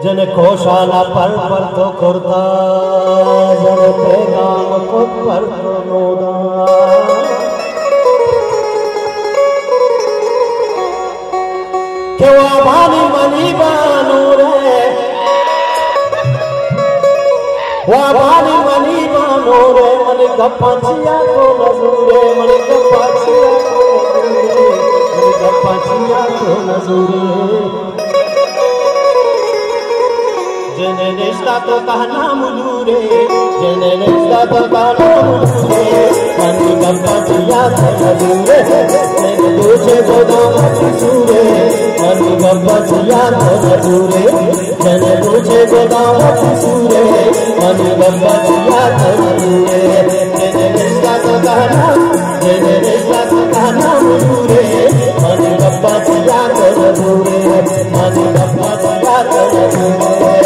जन कोशाला पर तो कुर्ता जन पैगाम को पर तो नोदा क्यों भानी मनी बानू रे वाबानी मनी बानो रे मन गप्पाचिया को नजूरे मन गप्पाचिया को नजूरे जने रिश्ता तो कहना मुझूरे जने रिश्ता तो कहना मुझूरे मन गप्पाचिया को नजूरे जने दूसरे को दाम सूरे मन गप्पाचिया को नजूरे जने दूसरे को दाम सूरे मन गप्पाचिया को नजूरे जने रिश्ता तो कहना मुझूरे मन गप्पाचिया को नजूरे मन गप्पाचिया को नजूरे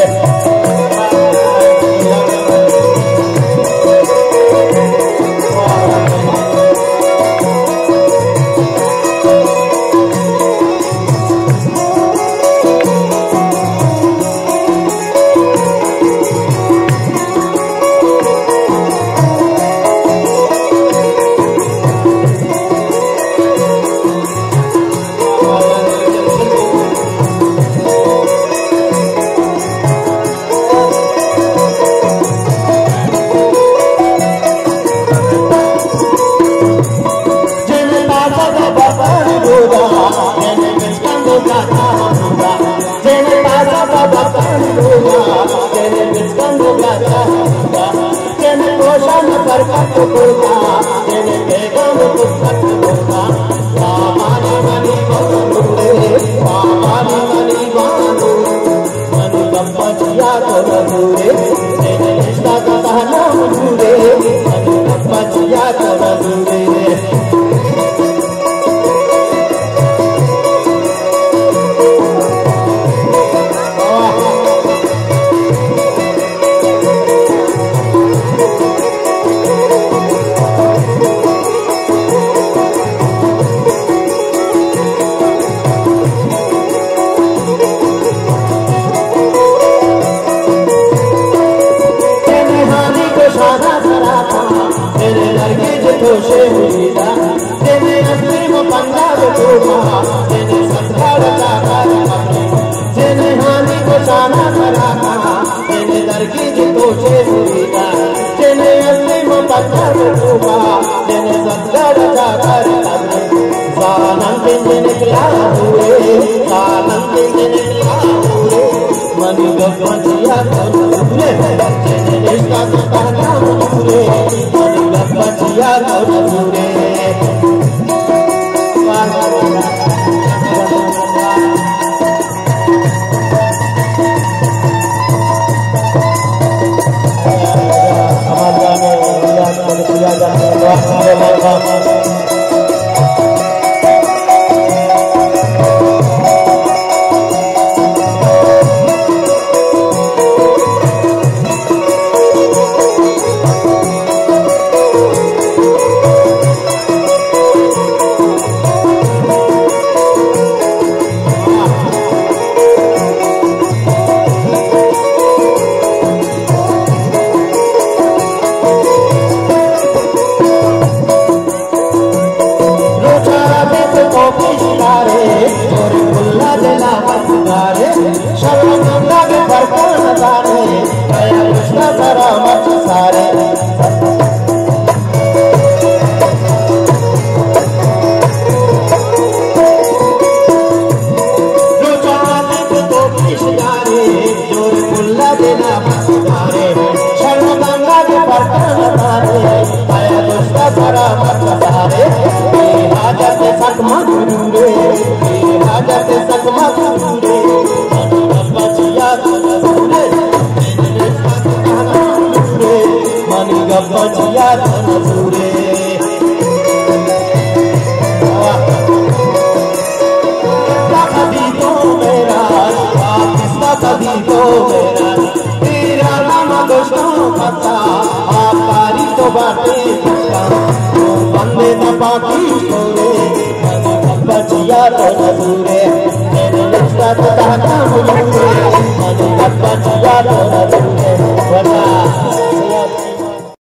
हाँ